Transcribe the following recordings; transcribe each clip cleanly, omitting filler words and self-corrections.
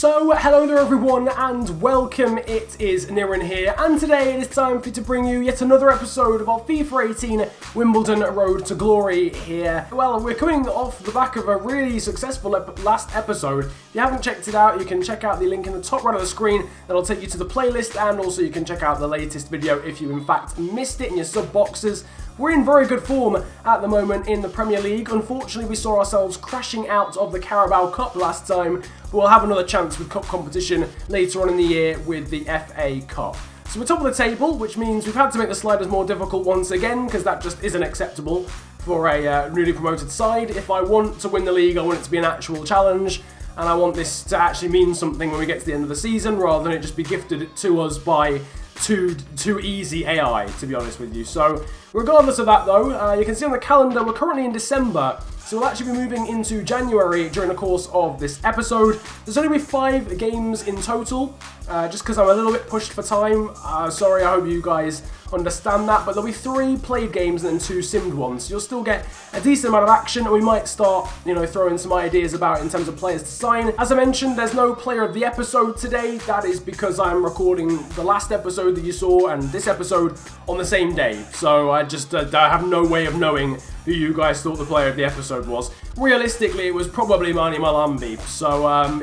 So, hello there everyone and welcome, it is Nirin here, and today it is time for you to bring you yet another episode of our FIFA 18 Wimbledon Road to Glory here. Well, we're coming off the back of a really successful last episode. If you haven't checked it out, you can check out the link in the top right of the screen. That'll take you to the playlist, and also you can check out the latest video if you in fact missed it in your sub boxes. We're in very good form at the moment in the Premier League. Unfortunately, we saw ourselves crashing out of the Carabao Cup last time, but we'll have another chance with cup competition later on in the year with the FA Cup. So we're top of the table, which means we've had to make the sliders more difficult once again, because that just isn't acceptable for a newly promoted side. If I want to win the league, I want it to be an actual challenge, and I want this to actually mean something when we get to the end of the season, rather than it just be gifted to us by too easy AI, to be honest with you. So regardless of that though, you can see on the calendar we're currently in December, so we'll actually be moving into January during the course of this episode. There's only going to be 5 games in total, just because I'm a little bit pushed for time. Sorry, I hope you guys understand that, but there'll be 3 played games and then 2 simmed ones, so you'll still get a decent amount of action, and we might start, throwing some ideas about in terms of players to sign. As I mentioned, there's no player of the episode today. That is because I'm recording the last episode that you saw and this episode on the same day, so I just I have no way of knowing who you guys thought the player of the episode was. Realistically, it was probably Mani Malambi, so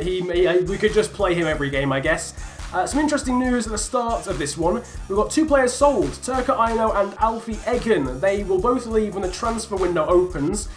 we could just play him every game, I guess. Some interesting news at the start of this one. We've got 2 players sold, Turka Aino and Alfie Egan. They will both leave when the transfer window opens.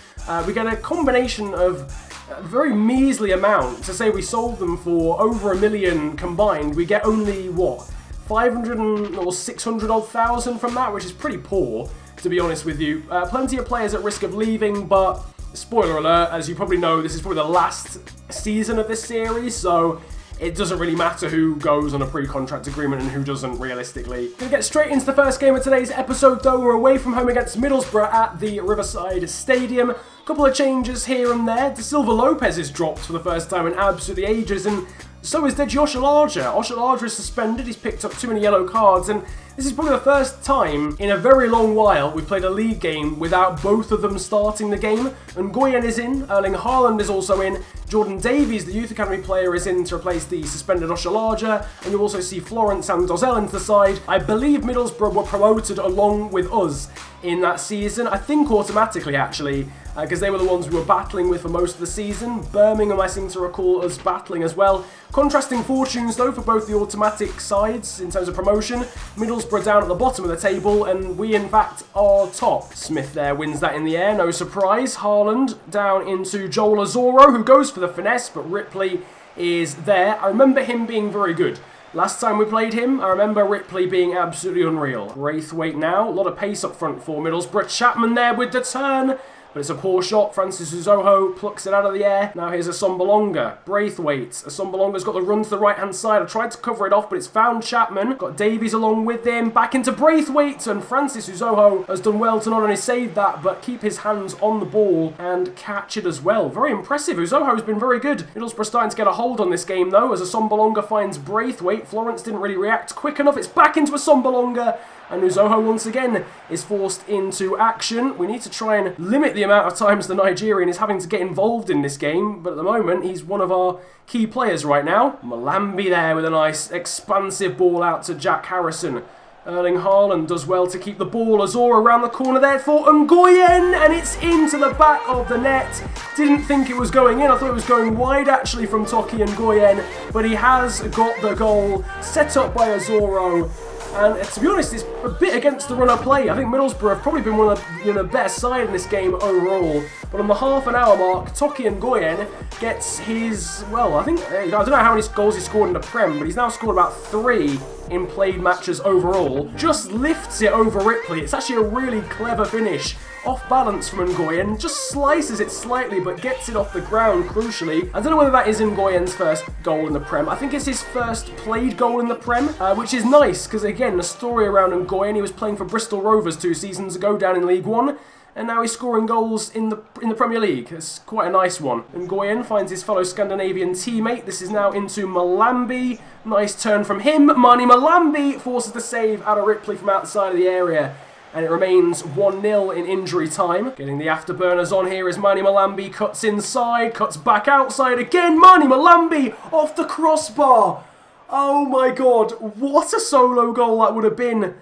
We get a combination of a very measly amount. To say we sold them for over $1 million combined, we get only, what, 500 or 600 odd thousand from that, which is pretty poor, to be honest with you. Plenty of players at risk of leaving, but spoiler alert, as you probably know, this is probably the last season of this series, so it doesn't really matter who goes on a pre-contract agreement and who doesn't, realistically. Gonna get straight into the first game of today's episode though. We're away from home against Middlesbrough at the Riverside Stadium. A couple of changes here and there. De Silva Lopez is dropped for the first time in absolutely ages, and so is Deji Oshalaja. Oshalaja is suspended, he's picked up too many yellow cards, and this is probably the first time in a very long while we've played a league game without both of them starting the game. Ngoyen is in, Erling Haaland is also in, Jordan Davies, the Youth Academy player, is in to replace the suspended Oshalaja, and you also see Florence and Dozel into the side. I believe Middlesbrough were promoted along with us in that season, I think automatically actually, because they were the ones we were battling with for most of the season. Birmingham, I seem to recall us battling as well. Contrasting fortunes though for both the automatic sides in terms of promotion. Middlesbrough down at the bottom of the table, and we in fact are top. Smith there wins that in the air, no surprise. Haaland down into Joel Azoro, who goes for the finesse, but Ripley is there. I remember him being very good. Last time we played him, I remember Ripley being absolutely unreal. Braithwaite now, a lot of pace up front for Middlesbrough. Chapman there with the turn, but it's a poor shot. Francis Uzoho plucks it out of the air. Now here's Assombalonga. Braithwaite. Assombalonga's got the run to the right-hand side. I tried to cover it off, but it's found Chapman. Got Davies along with him. Back into Braithwaite, and Francis Uzoho has done well to not only save that, but keep his hands on the ball and catch it as well. Very impressive. Uzoho's been very good. Middlesbrough starting to get a hold on this game, though, as Assombalonga finds Braithwaite. Florence didn't really react quick enough. It's back into Assombalonga, and Uzoho once again is forced into action. We need to try and limit the amount of times the Nigerian is having to get involved in this game, but at the moment he's one of our key players right now. Malambi there with a nice expansive ball out to Jack Harrison. Erling Haaland does well to keep the ball. Azor around the corner there for Ngoyen, and it's into the back of the net. Didn't think it was going in. I thought it was going wide actually from Toki Ngoyen, but he has got the goal set up by Azoro. And to be honest, it's a bit against the run of play. I think Middlesbrough have probably been one of the better side in this game overall. But on the half-an-hour mark, Toki Ngoyen gets his, well, I don't know how many goals he scored in the Prem, but he's now scored about 3 in played matches overall. Just lifts it over Ripley. It's actually a really clever finish. Off balance from Ngoyen, just slices it slightly but gets it off the ground crucially. I don't know whether that is Ngoyen's first goal in the Prem. I think it's his first played goal in the Prem, which is nice because again, the story around Ngoyen, he was playing for Bristol Rovers 2 seasons ago down in League One, and now he's scoring goals in the Premier League. It's quite a nice one. Ngoyen finds his fellow Scandinavian teammate. This is now into Malambi. Nice turn from him. Mani Malambi forces the save out of Ripley from outside of the area. and it remains 1-0 in injury time. Getting the afterburners on here is Manny Malambi, cuts inside, cuts back outside again. Manny Malambi off the crossbar. Oh my god, what a solo goal that would have been.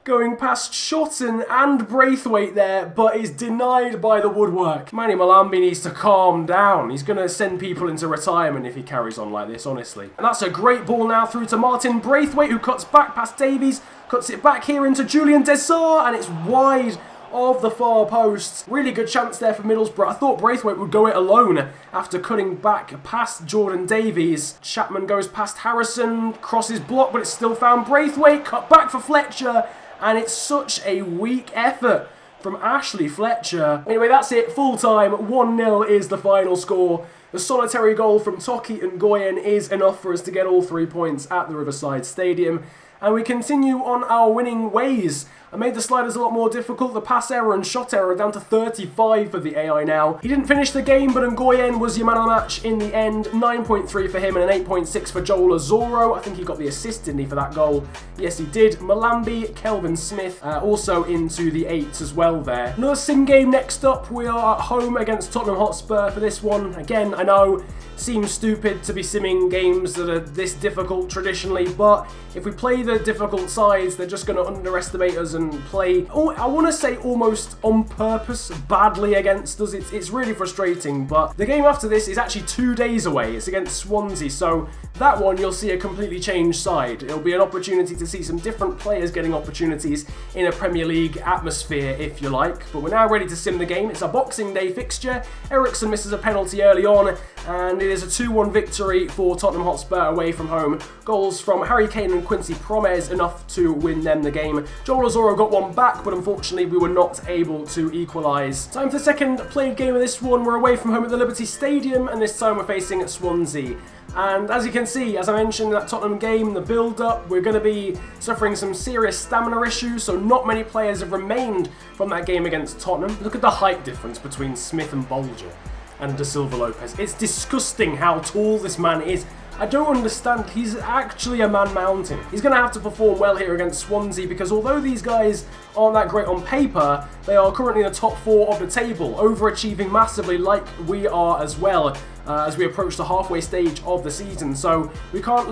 Going past Shotton and Braithwaite there, but is denied by the woodwork. Manny Malambi needs to calm down. He's going to send people into retirement if he carries on like this, honestly. And that's a great ball now through to Martin Braithwaite, who cuts back past Davies, cuts it back here into Julian Desar, and it's wide of the far post. Really good chance there for Middlesbrough. I thought Braithwaite would go it alone after cutting back past Jordan Davies. Chapman goes past Harrison, crosses block, but it's still found Braithwaite, cut back for Fletcher. And it's such a weak effort from Ashley Fletcher. Anyway, that's it. Full time. 1-0 is the final score. The solitary goal from Toki and Goyen is enough for us to get all 3 points at the Riverside Stadium. And we continue on our winning ways. I made the sliders a lot more difficult. The pass error and shot error are down to 35 for the AI now. He didn't finish the game, but Ngoyen was your man of the match in the end. 9.3 for him and an 8.6 for Joel Azoro. I think he got the assist, didn't he, for that goal? Yes, he did. Malambi, Kelvin Smith, also into the 8s as well there. Another sim game next up. We are at home against Tottenham Hotspur for this one. Again, I know, seems stupid to be simming games that are this difficult traditionally, but if we play the difficult sides, they're just going to underestimate us and play, I want to say almost on purpose, badly against us. It's really frustrating, but the game after this is actually 2 days away. It's against Swansea, so that one you'll see a completely changed side. It'll be an opportunity to see some different players getting opportunities in a Premier League atmosphere, if you like. But we're now ready to sim the game. It's a Boxing Day fixture. Ericsson misses a penalty early on, and it is a 2-1 victory for Tottenham Hotspur away from home. Goals from Harry Kane and Quincy Promes enough to win them the game. Joel Azoro got one back, but unfortunately we were not able to equalise. Time for the second played game of this one. We're away from home at the Liberty Stadium, and this time we're facing Swansea. And as you can see, as I mentioned in that Tottenham game, the build-up, we're going to be suffering some serious stamina issues, so not many players have remained from that game against Tottenham. Look at the height difference between Smith and Bolger and Da Silva Lopez. It's disgusting how tall this man is. I don't understand. He's actually a man mountain. He's going to have to perform well here against Swansea because although these guys aren't that great on paper, they are currently in the top 4 of the table, overachieving massively like we are as well as we approach the halfway stage of the season. So we can't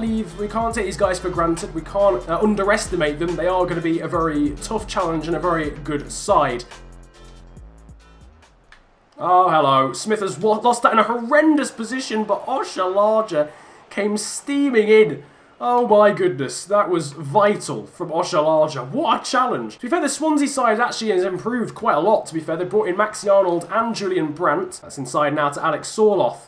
take these guys for granted. We can't underestimate them. They are going to be a very tough challenge and a very good side. Oh, hello. Smith has lost that in a horrendous position, but Oshalaja came steaming in. Oh my goodness, that was vital from Oshalaja. What a challenge. To be fair, the Swansea side actually has improved quite a lot, to be fair. They brought in Maxi Arnold and Julian Brandt. That's inside now to Alex Sorloth.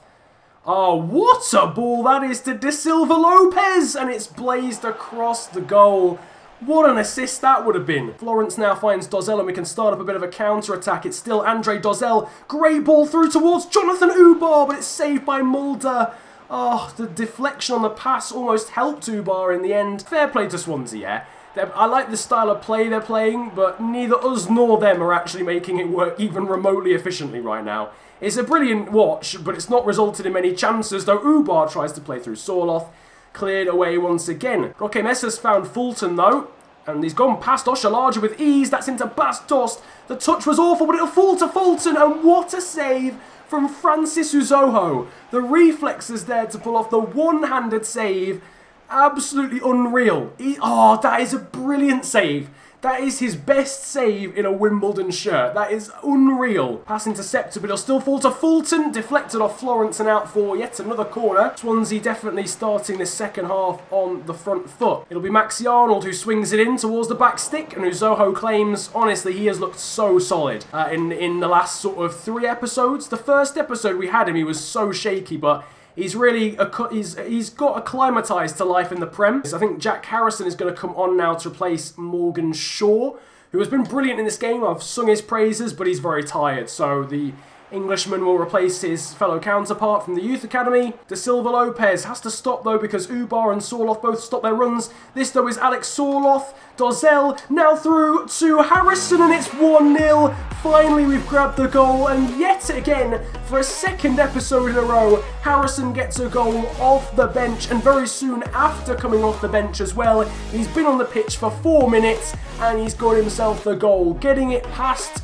Oh, what a ball that is to Da Silva Lopez! And it's blazed across the goal. What an assist that would have been. Florence now finds Dozel and we can start up a bit of a counter-attack. It's still Andre Dozel. Great ball through towards Jonathan Ubar, but it's saved by Mulder. Oh, the deflection on the pass almost helped Ubar in the end. Fair play to Swansea, yeah. I like the style of play they're playing, but neither us nor them are actually making it work even remotely efficiently right now. It's a brilliant watch, but it's not resulted in many chances, though Ubar tries to play through Sorloth. Cleared away once again. Roque Messa's found Fulton, though, and he's gone past Oshalaja with ease. That's into Bastos. The touch was awful, but it'll fall to Fulton, and what a save from Francis Uzoho. The reflexes there to pull off the one-handed save. Absolutely unreal. Oh, that is a brilliant save. That is his best save in a Wimbledon shirt. That is unreal. Pass intercepted, but it'll still fall to Fulton. Deflected off Florence and out for yet another corner. Swansea definitely starting this second half on the front foot. It'll be Maxi Arnold who swings it in towards the back stick, and Uzoho claims, honestly, he has looked so solid in the last sort of 3 episodes. The first episode we had him, he was so shaky, but he's really he's got acclimatised to life in the Prem. I think Jack Harrison is going to come on now to replace Morgan Shaw, who has been brilliant in this game. I've sung his praises, but he's very tired. So Englishman will replace his fellow counterpart from the youth academy. De Silva Lopez has to stop though because Ubar and Sorloth both stop their runs. This though is Alex Sorloth. Dozzell now through to Harrison and it's 1-0. Finally we've grabbed the goal, and yet again, for a second episode in a row, Harrison gets a goal off the bench, and very soon after coming off the bench as well. He's been on the pitch for 4 minutes and he's got himself the goal, getting it past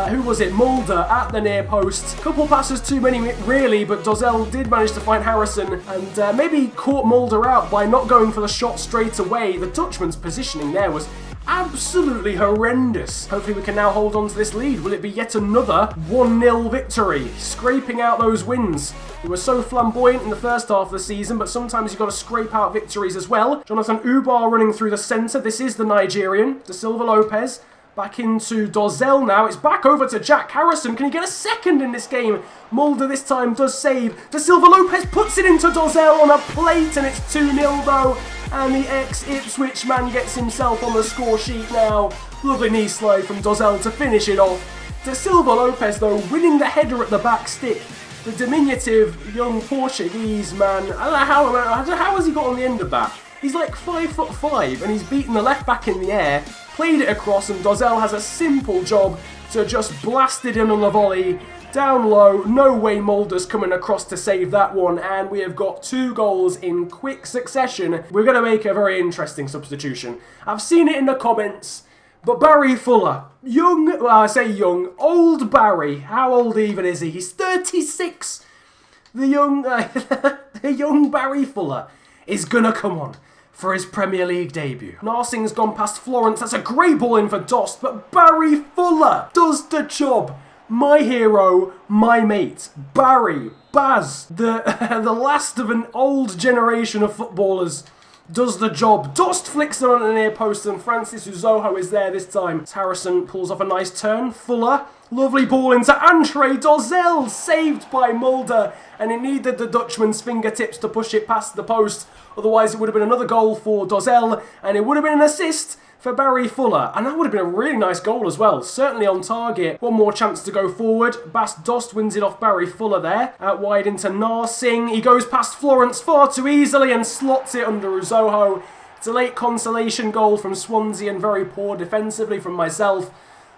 who was it? Mulder at the near post. Couple passes too many really, but Dozzell did manage to find Harrison and maybe caught Mulder out by not going for the shot straight away. The Dutchman's positioning there was absolutely horrendous. Hopefully we can now hold on to this lead. Will it be yet another 1-0 victory? Scraping out those wins. We were so flamboyant in the first half of the season, but sometimes you've got to scrape out victories as well. Jonathan Ubar running through the centre. This is the Nigerian. De Silva Lopez. Back into Dozzell now. It's back over to Jack Harrison. Can he get a second in this game? Mulder this time does save. De Silva Lopez puts it into Dozzell on a plate, and it's 2-0 though. And the ex-Ipswich man gets himself on the score sheet now. Lovely knee slide from Dozzell to finish it off. De Silva Lopez though winning the header at the back stick. The diminutive young Portuguese man. I don't know how has he got on the end of that? He's like 5'5" and he's beaten the left back in the air, played it across, and Dozzell has a simple job to just blast it in on the volley. Down low, no way Mulder's coming across to save that one, and we have got 2 goals in quick succession. We're going to make a very interesting substitution. I've seen it in the comments, but Barry Fuller, young, well I say young, old Barry, how old even is he? He's 36. The young Barry Fuller is going to come on for his Premier League debut. Narsing's gone past Florence. That's a great ball in for Dost, but Barry Fuller does the job. My hero, my mate, Barry, Baz, the last of an old generation of footballers, does the job. Dost flicks it on the near post, and Francis Uzoho is there this time. Harrison pulls off a nice turn. Fuller, lovely ball into Andre Dozzell, saved by Mulder, and it needed the Dutchman's fingertips to push it past the post. Otherwise, it would have been another goal for Dozzell, and it would have been an assist for Barry Fuller, and that would have been a really nice goal as well. Certainly on target. One more chance to go forward. Bas Dost wins it off Barry Fuller there. Out wide into Narsing. He goes past Florence far too easily and slots it under Uzoho. It's a late consolation goal from Swansea and very poor defensively from myself.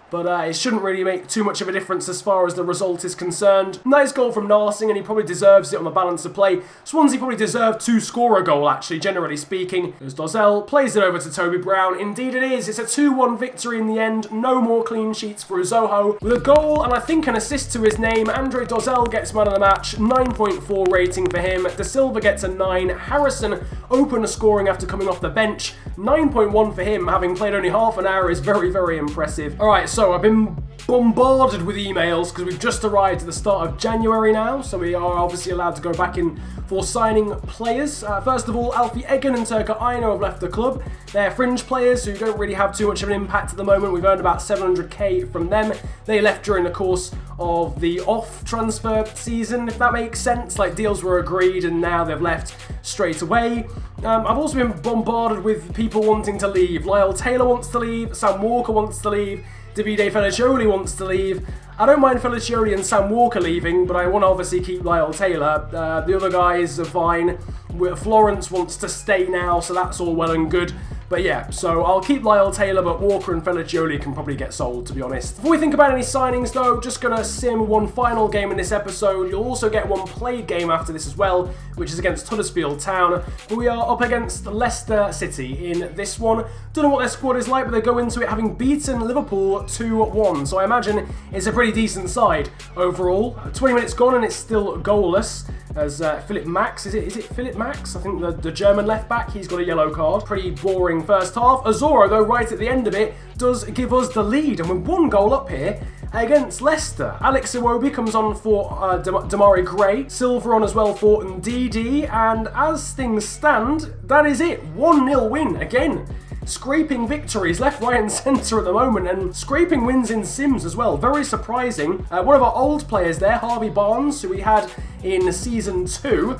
But it shouldn't really make too much of a difference as far as the result is concerned. Nice goal from Narsing, and he probably deserves it on the balance of play. Swansea probably deserved to score a goal, actually, generally speaking. As Dozzell plays it over to Toby Brown. Indeed it is. It's a 2-1 victory in the end. No more clean sheets for Uzoho. With a goal and I think an assist to his name, Andre Dozzell gets man of the match. 9.4 rating for him. De Silva gets a 9. Harrison opened scoring after coming off the bench. 9.1 for him, having played only half an hour, is very, very impressive. Alright, so I've been bombarded with emails because we've just arrived at the start of January now, so we are obviously allowed to go back in for signing players. First of all, Alfie Egan and Turka Aino have left the club. They're fringe players who don't really have too much of an impact at the moment. We've earned about 700k from them. They left during the course of the off-transfer season, if that makes sense. Like, deals were agreed and now they've left straight away. I've also been bombarded with people wanting to leave. Lyle Taylor wants to leave, Sam Walker wants to leave, Davide Felicioli wants to leave. I don't mind Felicioli and Sam Walker leaving, but I want to obviously keep Lyle Taylor. The other guys are fine. Florence wants to stay now, so that's all well and good. But yeah, so I'll keep Lyle Taylor, but Walker and Felicioli can probably get sold, to be honest. Before we think about any signings, though, just going to sim one final game in this episode. You'll also get one played game after this as well, which is against Huddersfield Town. But we are up against Leicester City in this one. Don't know what their squad is like, but they go into it having beaten Liverpool 2-1. So I imagine it's a pretty decent side overall. 20 minutes gone and it's still goalless. As Philip Max, is it Philip Max? I think the German left back, he's got a yellow card. Pretty boring first half. Azoro, though, right at the end of it, does give us the lead. And we're 1 goal up here against Leicester. Alex Iwobi comes on for Damari Gray. Silver on as well for Ndidi. And as things stand, that is it. 1-0 win again. Scraping victories left, right and centre at the moment, and scraping wins in Sims as well. Very surprising. One of our old players there, Harvey Barnes, who we had in Season 2,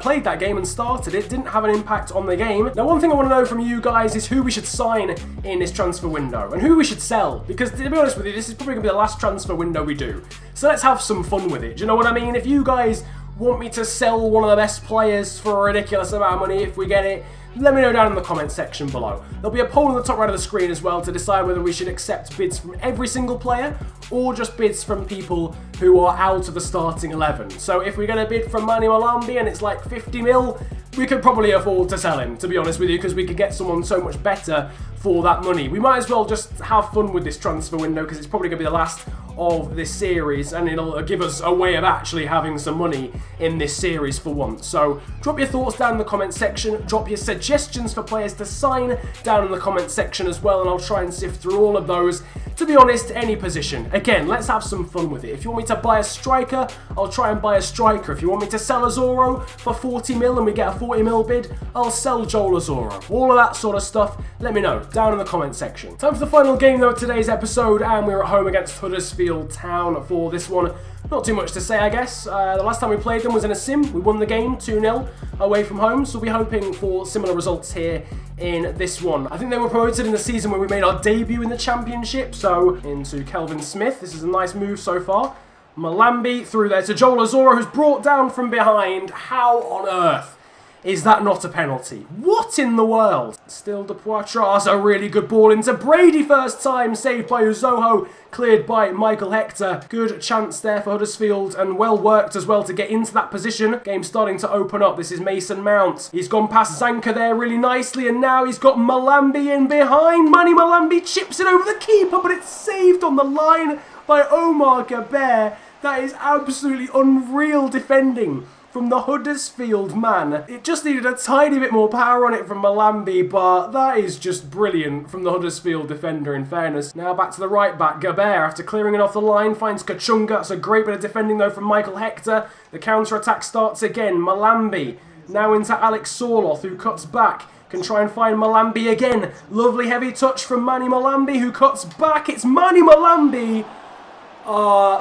played that game and started it, didn't have an impact on the game. Now, one thing I want to know from you guys is who we should sign in this transfer window and who we should sell, because to be honest with you, this is probably going to be the last transfer window we do. So let's have some fun with it. Do you know what I mean? If you guys want me to sell one of the best players for a ridiculous amount of money if we get it, let me know down in the comment section below. There'll be a poll on the top right of the screen as well to decide whether we should accept bids from every single player or just bids from people who are out of the starting 11. So if we're going to bid from Manny Malambi and it's like 50 mil, we could probably afford to sell him, to be honest with you, because we could get someone so much better for that money. We might as well just have fun with this transfer window because it's probably going to be the last of this series, and it'll give us a way of actually having some money in this series for once. So drop your thoughts down in the comment section, drop your suggestions for players to sign down in the comment section as well, and I'll try and sift through all of those. To be honest, any position. Again, let's have some fun with it. If you want me to buy a striker, I'll try and buy a striker. If you want me to sell a Zorro for 40 mil and we get a 40 mil bid, I'll sell Joel a Zorro. All of that sort of stuff, let me know down in the comment section. Time for the final game though of today's episode, and we're at home against Huddersfield Town for this one. Not too much to say, I guess. The last time we played them was in a sim. We won the game 2-0 away from home, so we're hoping for similar results here in this one. I think they were promoted in the season when we made our debut in the Championship, so into Kelvin Smith. This is a nice move so far. Malambi through there to Joel Azoro, who's brought down from behind. How on earth is that not a penalty? What in the world? Still de Poitras, a really good ball into Brady first time, saved by Uzoho, cleared by Michael Hector. Good chance there for Huddersfield, and well worked as well to get into that position. Game starting to open up. This is Mason Mount. He's gone past Zanka there really nicely, and now he's got Malambi in behind. Manny Malambi chips it over the keeper, but it's saved on the line by Omar Gaber. That is absolutely unreal defending from the Huddersfield man. It just needed a tiny bit more power on it from Malambi, but that is just brilliant from the Huddersfield defender, in fairness. Now back to the right back. Gaber, after clearing it off the line, finds Kachunga. That's a great bit of defending though from Michael Hector. The counter-attack starts again. Malambi now into Alex Sorloth, who cuts back. Can try and find Malambi again. Lovely heavy touch from Manny Malambi, who cuts back. It's Manny Malambi.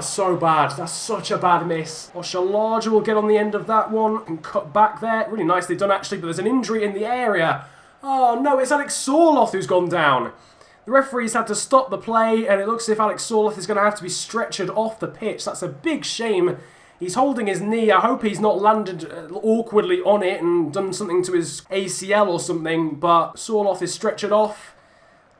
So bad. That's such a bad miss. Oshalaja will get on the end of that one and cut back there. Really nicely done actually, but there's an injury in the area. Oh no, it's Alex Sorloth who's gone down. The referees had to stop the play, and it looks as if Alex Sorloth is going to have to be stretchered off the pitch. That's a big shame. He's holding his knee. I hope he's not landed awkwardly on it and done something to his ACL or something, but Sorloth is stretchered off.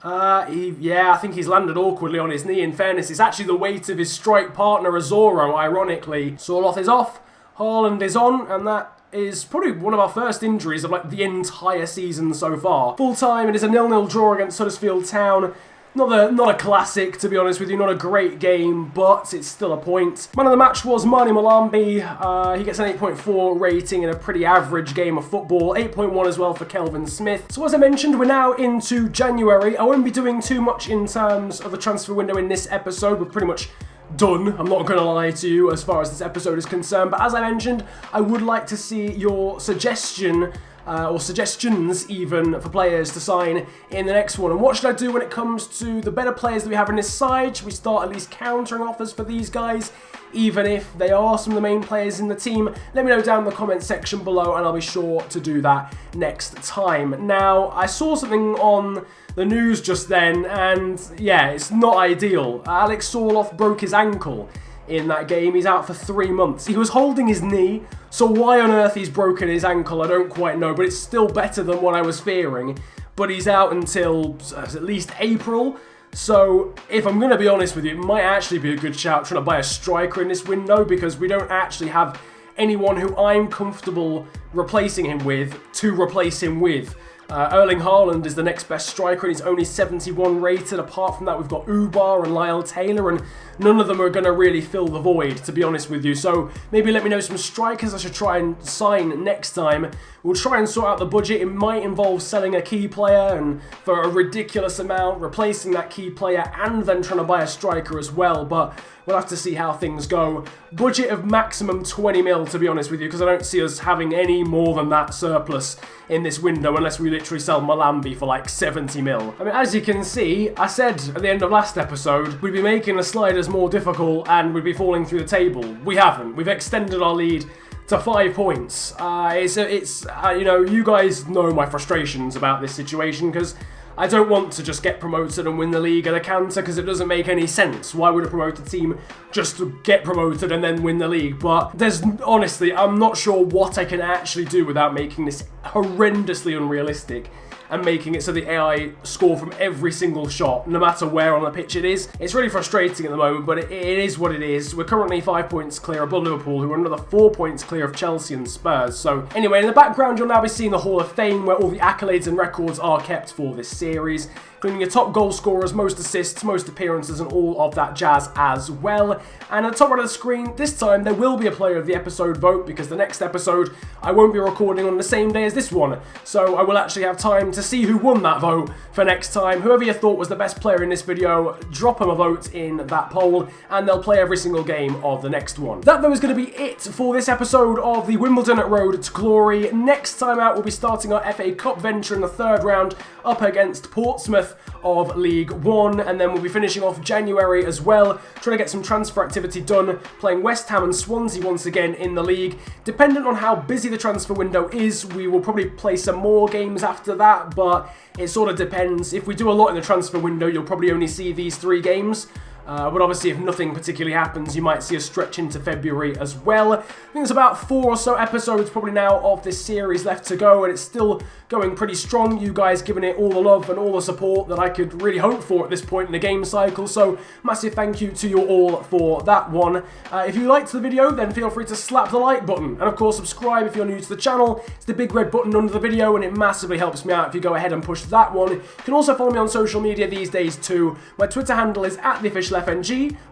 Yeah, I think he's landed awkwardly on his knee. In fairness, it's actually the weight of his strike partner, Azoro, ironically. Sorloth is off, Haaland is on, and that is probably one of our first injuries of like the entire season so far. Full time, it is a 0-0 draw against Huddersfield Town. Not a classic, to be honest with you, not a great game, but it's still a point. Man of the match was Manny Malambi. He gets an 8.4 rating in a pretty average game of football. 8.1 as well for Kelvin Smith. So as I mentioned, we're now into January. I won't be doing too much in terms of the transfer window in this episode. We're pretty much done, I'm not going to lie to you as far as this episode is concerned, but as I mentioned, I would like to see your suggestion or suggestions even for players to sign in the next one. And what should I do when it comes to the better players that we have in this side? Should we start at least countering offers for these guys, even if they are some of the main players in the team? Let me know down in the comment section below, and I'll be sure to do that next time. Now, I saw something on the news just then, and yeah, it's not ideal. Alex Sorloth broke his ankle in that game. He's out for 3 months. He was holding his knee, so why on earth he's broken his ankle, I don't quite know, but it's still better than what I was fearing. But he's out until at least April, so if I'm going to be honest with you, it might actually be a good shout trying to buy a striker in this window, because we don't actually have anyone who I'm comfortable replacing him with to replace him with. Erling Haaland is the next best striker, and he's only 71 rated. Apart from that, we've got Ubar and Lyle Taylor, and none of them are going to really fill the void, to be honest with you. So maybe let me know some strikers I should try and sign next time. We'll try and sort out the budget. It might involve selling a key player and for a ridiculous amount, replacing that key player, and then trying to buy a striker as well. But we'll have to see how things go. Budget of maximum 20 mil, to be honest with you, because I don't see us having any more than that surplus in this window unless we literally sell Malambi for like 70 mil. I mean, as you can see, I said at the end of last episode, we'd be making the sliders more difficult and we'd be falling through the table. We haven't. We've extended our lead to 5 points. You know, you guys know my frustrations about this situation, because I don't want to just get promoted and win the league at a canter, because it doesn't make any sense. Why would a promoted team just get promoted and then win the league? But honestly, I'm not sure what I can actually do without making this horrendously unrealistic and making it so the AI score from every single shot, no matter where on the pitch it is. It's really frustrating at the moment, but it is what it is. We're currently 5 points clear above Liverpool, who are another 4 points clear of Chelsea and Spurs. So anyway, in the background, you'll now be seeing the Hall of Fame, where all the accolades and records are kept for this series, including your top goal scorers, most assists, most appearances, and all of that jazz as well. And at the top right of the screen, this time, there will be a player of the episode vote, because the next episode I won't be recording on the same day as this one. So I will actually have time to see who won that vote for next time. Whoever you thought was the best player in this video, drop them a vote in that poll, and they'll play every single game of the next one. That, though, is going to be it for this episode of the Wimbledon Road to Glory. Next time out, we'll be starting our FA Cup venture in the 3rd round up against Portsmouth of League One, and then we'll be finishing off January as well, trying to get some transfer activity done, playing West Ham and Swansea once again in the league. Dependent on how busy the transfer window is, we will probably play some more games after that, but it sort of depends. If we do a lot in the transfer window, you'll probably only see these 3 games. But obviously, if nothing particularly happens, you might see a stretch into February as well. I think there's about 4 or so episodes probably now of this series left to go, and it's still going pretty strong. You guys giving it all the love and all the support that I could really hope for at this point in the game cycle, so massive thank you to you all for that one. If you liked the video, then feel free to slap the like button, and of course subscribe if you're new to the channel. It's the big red button under the video, and it massively helps me out if you go ahead and push that one. You can also follow me on social media these days too. My Twitter handle is @theofficialfng.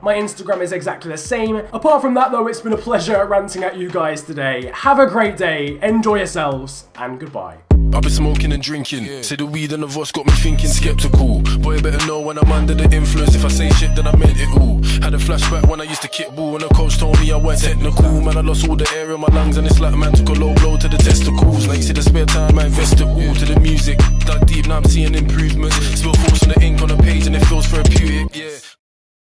My Instagram is exactly the same. Apart from that, though, it's been a pleasure ranting at you guys today. Have a great day, enjoy yourselves, and goodbye. I've been smoking and drinking. Say the weed and the voice got me thinking skeptical. Boy, you better know when I'm under the influence. If I say shit, then I meant it all. Had a flashback when I used to kick ball, and the coach told me I weren't technical. Man, I lost all the air in my lungs, and it's like man took a low blow to the testicles. Now you see the spare time, I invest it all to the music. Dug deep, now I'm seeing improvements. Spill force on the ink on the page, and it feels therapeutic. Yeah.